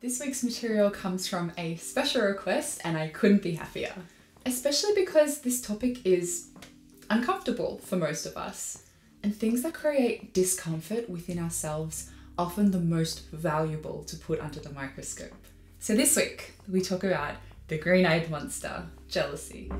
This week's material comes from a special request and I couldn't be happier. Especially because this topic is uncomfortable for most of us. And things that create discomfort within ourselves are often the most valuable to put under the microscope. So this week, we talk about the green-eyed monster, jealousy.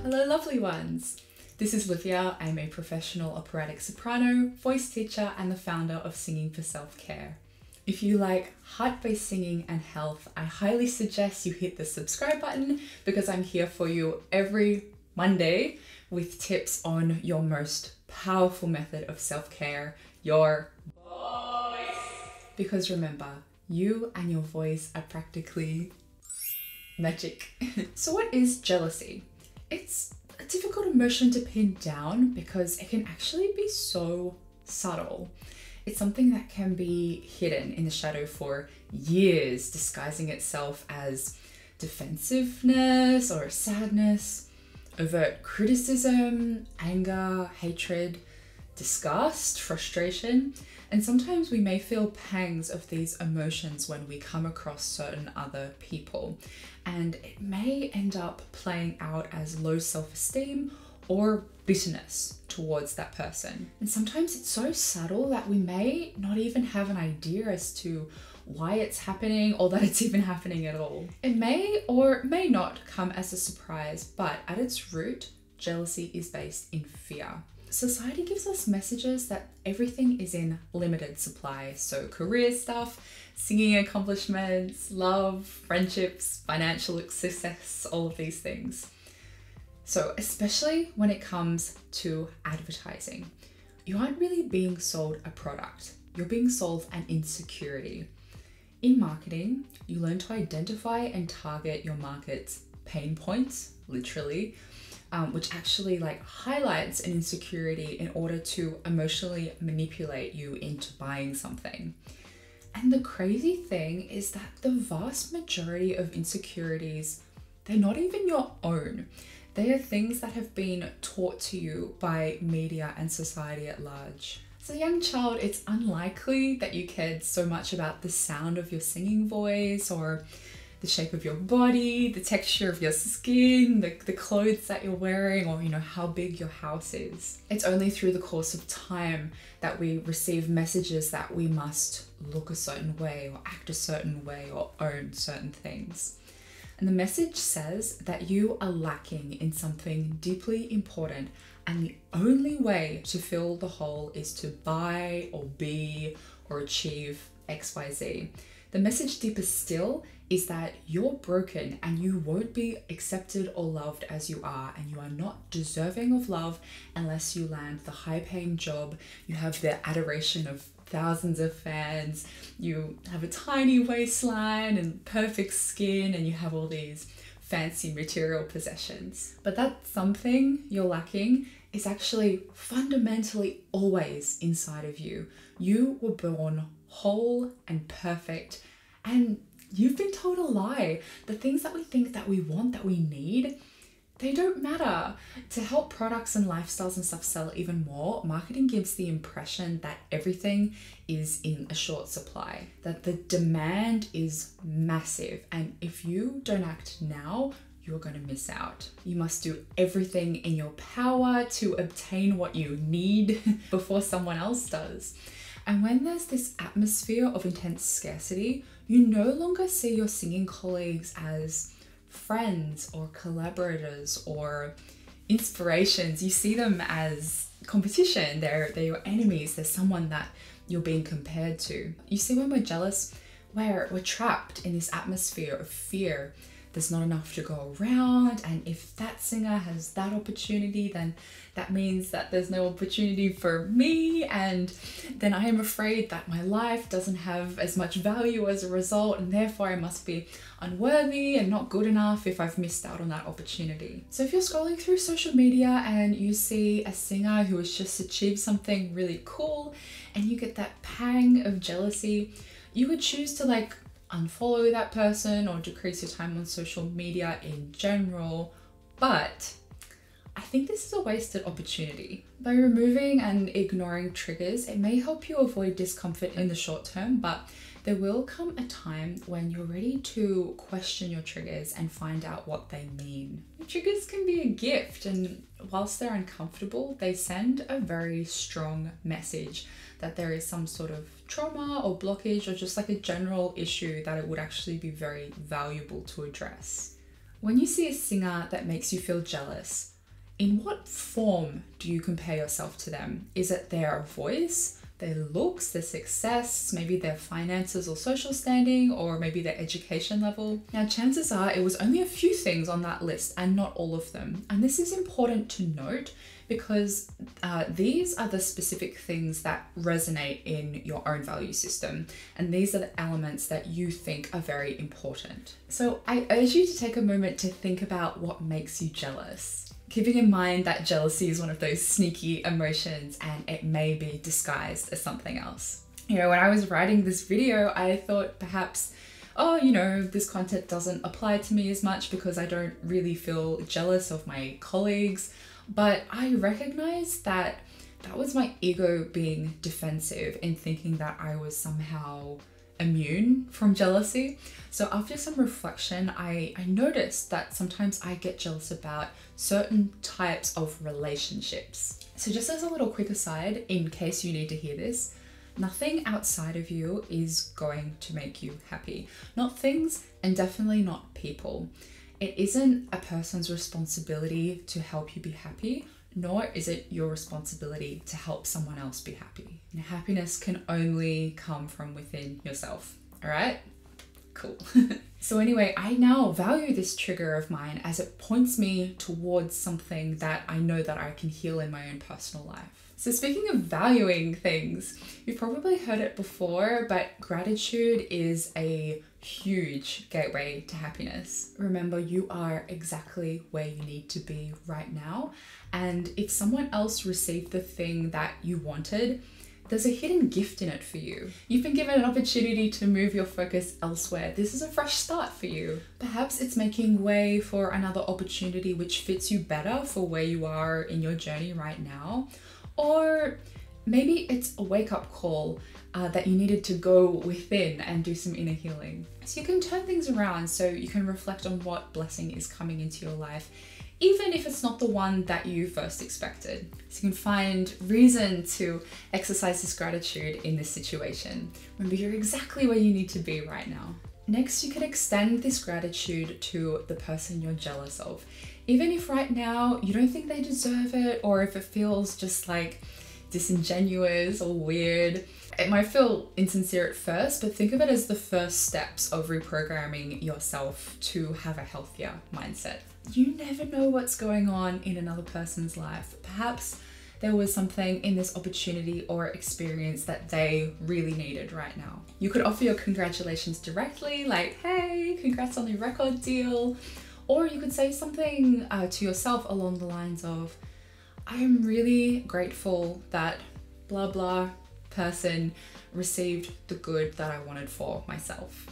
Hello lovely ones! This is Livia. I'm a professional operatic soprano, voice teacher, and the founder of Singing for Self-Care. If you like heart-based singing and health, I highly suggest you hit the subscribe button because I'm here for you every Monday with tips on your most powerful method of self-care, your voice. Because remember, you and your voice are practically magic. So what is jealousy? It's a difficult emotion to pin down because it can actually be so subtle. It's something that can be hidden in the shadow for years, disguising itself as defensiveness or sadness, overt criticism, anger, hatred, disgust, frustration, and sometimes we may feel pangs of these emotions when we come across certain other people, and it may end up playing out as low self-esteem or bitterness towards that person. And sometimes it's so subtle that we may not even have an idea as to why it's happening or that it's even happening at all. It may or may not come as a surprise, but at its root, jealousy is based in fear. Society gives us messages that everything is in limited supply. So career stuff, singing accomplishments, love, friendships, financial success, all of these things. So especially when it comes to advertising, you aren't really being sold a product. You're being sold an insecurity. In marketing, you learn to identify and target your market's pain points, literally, which actually highlights an insecurity in order to emotionally manipulate you into buying something. And the crazy thing is that the vast majority of insecurities, they're not even your own. They are things that have been taught to you by media and society at large. As a young child, it's unlikely that you cared so much about the sound of your singing voice or the shape of your body, the texture of your skin, the clothes that you're wearing, or how big your house is. It's only through the course of time that we receive messages that we must look a certain way or act a certain way or own certain things. And the message says that you are lacking in something deeply important, and the only way to fill the hole is to buy or be or achieve XYZ. The message deeper still is that you're broken and you won't be accepted or loved as you are, and you are not deserving of love unless you land the high-paying job, you have the adoration of thousands of fans, you have a tiny waistline and perfect skin, and you have all these fancy material possessions. But that something you're lacking is actually fundamentally always inside of you. You were born whole and perfect, and you've been told a lie. The things that we think that we want, that we need, they don't matter. To help products and lifestyles and stuff sell even more, marketing gives the impression that everything is in a short supply, that the demand is massive, and if you don't act now, you're going to miss out. You must do everything in your power to obtain what you need before someone else does. And when there's this atmosphere of intense scarcity, you no longer see your singing colleagues as friends or collaborators or inspirations. You see them as competition. They're your enemies. They're someone that you're being compared to. You see, when we're jealous, we're trapped in this atmosphere of fear. There's not enough to go around, and if that singer has that opportunity, then that means that there's no opportunity for me, and then I am afraid that my life doesn't have as much value as a result, and therefore I must be unworthy and not good enough if I've missed out on that opportunity. So if you're scrolling through social media and you see a singer who has just achieved something really cool and you get that pang of jealousy, you would choose to unfollow that person or decrease your time on social media in general. But I think this is a wasted opportunity. By removing and ignoring triggers, it may help you avoid discomfort in the short term, but there will come a time when you're ready to question your triggers and find out what they mean. Triggers can be a gift, and whilst they're uncomfortable, they send a very strong message that there is some sort of trauma or blockage or just like a general issue that it would actually be very valuable to address. When you see a singer that makes you feel jealous, in what form do you compare yourself to them? Is it their voice, their looks, their success, maybe their finances or social standing, or maybe their education level? Now, chances are it was only a few things on that list and not all of them. And this is important to note because these are the specific things that resonate in your own value system. And these are the elements that you think are very important. So I urge you to take a moment to think about what makes you jealous. Keeping in mind that jealousy is one of those sneaky emotions and it may be disguised as something else. You know, when I was writing this video, I thought perhaps, oh, you know, this content doesn't apply to me as much because I don't really feel jealous of my colleagues. But I recognized that that was my ego being defensive in thinking that I was somehow immune from jealousy. So after some reflection, I noticed that sometimes I get jealous about certain types of relationships. So just as a little quick aside, in case you need to hear this, nothing outside of you is going to make you happy. Not things, and definitely not people. It isn't a person's responsibility to help you be happy, nor is it your responsibility to help someone else be happy. And happiness can only come from within yourself, all right? Cool. So anyway, I now value this trigger of mine as it points me towards something that I know that I can heal in my own personal life. So speaking of valuing things, you've probably heard it before, but gratitude is a huge gateway to happiness. Remember, you are exactly where you need to be right now. And if someone else received the thing that you wanted, there's a hidden gift in it for you. You've been given an opportunity to move your focus elsewhere. This is a fresh start for you. Perhaps it's making way for another opportunity which fits you better for where you are in your journey right now. Or maybe it's a wake-up call that you needed to go within and do some inner healing. So you can turn things around so you can reflect on what blessing is coming into your life, even if it's not the one that you first expected. So you can find reason to exercise this gratitude in this situation. Remember, you're exactly where you need to be right now. Next, you can extend this gratitude to the person you're jealous of. Even if right now you don't think they deserve it, or if it feels just like disingenuous or weird. It might feel insincere at first, but think of it as the first steps of reprogramming yourself to have a healthier mindset. You never know what's going on in another person's life. Perhaps there was something in this opportunity or experience that they really needed right now. You could offer your congratulations directly, like, hey, congrats on the record deal. Or you could say something to yourself along the lines of, I'm really grateful that blah blah person received the good that I wanted for myself.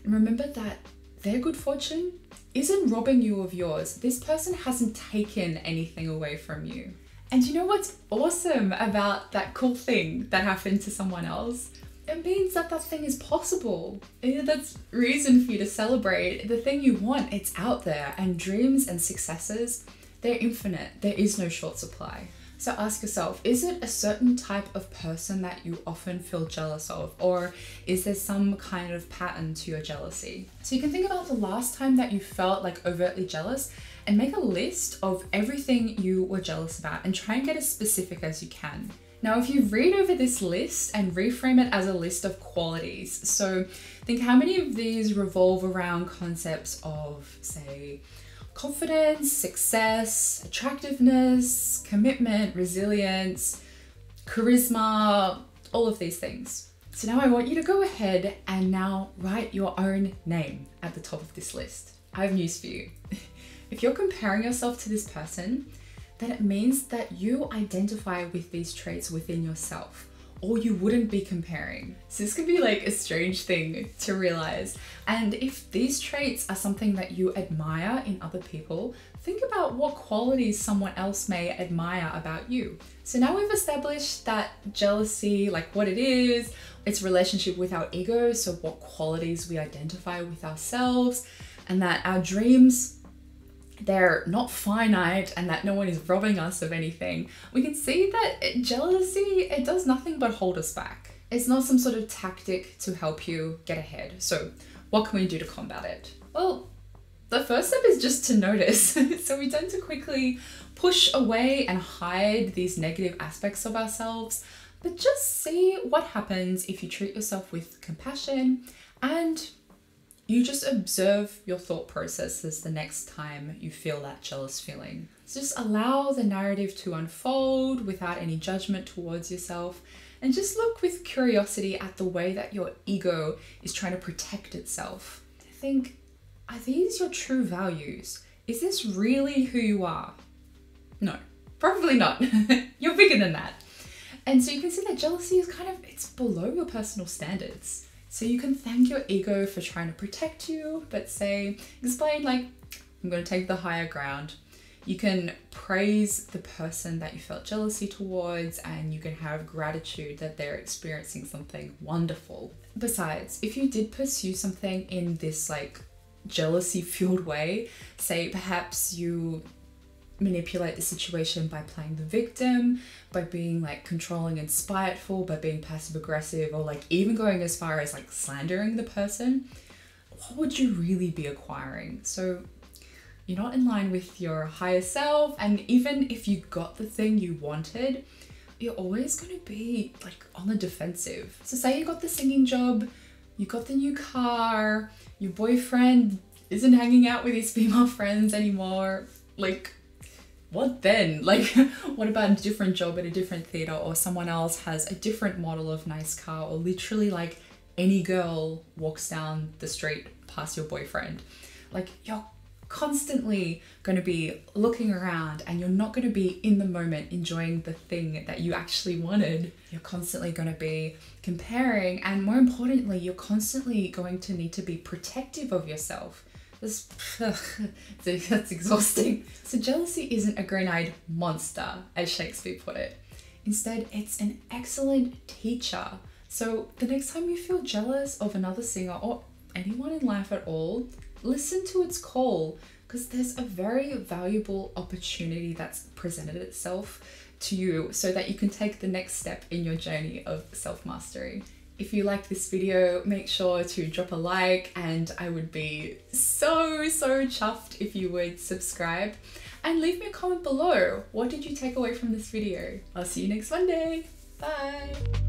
And remember that their good fortune isn't robbing you of yours. This person hasn't taken anything away from you. And you know what's awesome about that cool thing that happened to someone else? It means that that thing is possible. That's reason for you to celebrate. The thing you want, it's out there, and dreams and successes, they're infinite. There is no short supply. So ask yourself, is it a certain type of person that you often feel jealous of? Or is there some kind of pattern to your jealousy? So you can think about the last time that you felt like overtly jealous and make a list of everything you were jealous about and try and get as specific as you can. Now, if you read over this list and reframe it as a list of qualities, so think how many of these revolve around concepts of, say, confidence, success, attractiveness, commitment, resilience, charisma, all of these things. So now I want you to go ahead and now write your own name at the top of this list. I have news for you. If you're comparing yourself to this person, then it means that you identify with these traits within yourself, or you wouldn't be comparing. So this can be like a strange thing to realize. And if these traits are something that you admire in other people, think about what qualities someone else may admire about you. So now we've established that jealousy, like what it is, its relationship with our ego, so what qualities we identify with ourselves, and that our dreams, they're not finite and that no one is robbing us of anything. We can see that jealousy, it does nothing but hold us back. It's not some sort of tactic to help you get ahead. So what can we do to combat it? Well, the first step is just to notice. So we tend to quickly push away and hide these negative aspects of ourselves, but just see what happens if you treat yourself with compassion and you just observe your thought processes the next time you feel that jealous feeling. So just allow the narrative to unfold without any judgment towards yourself, and just look with curiosity at the way that your ego is trying to protect itself. Think, are these your true values? Is this really who you are? No, probably not. You're bigger than that. And so you can see that jealousy is it's below your personal standards. So you can thank your ego for trying to protect you, but explain like, I'm going to take the higher ground. You can praise the person that you felt jealousy towards, and you can have gratitude that they're experiencing something wonderful. Besides, if you did pursue something in this like jealousy fueled way, say perhaps you manipulate the situation by playing the victim, by being like controlling and spiteful, by being passive aggressive, or like even going as far as like slandering the person, what would you really be acquiring? So you're not in line with your higher self, and even if you got the thing you wanted, you're always going to be like on the defensive. So say you got the singing job, you got the new car, your boyfriend isn't hanging out with his female friends anymore, like what then? Like, what about a different job at a different theater, or someone else has a different model of nice car, or literally like any girl walks down the street past your boyfriend? Like, you're constantly going to be looking around and you're not going to be in the moment enjoying the thing that you actually wanted. You're constantly going to be comparing, and more importantly, you're constantly going to need to be protective of yourself. That's exhausting. So jealousy isn't a green-eyed monster, as Shakespeare put it. Instead, it's an excellent teacher. So the next time you feel jealous of another singer or anyone in life at all, listen to its call, because there's a very valuable opportunity that's presented itself to you so that you can take the next step in your journey of self-mastery. If you like this video, make sure to drop a like, and I would be so chuffed if you would subscribe and leave me a comment below. What did you take away from this video? I'll see you next Monday. Bye.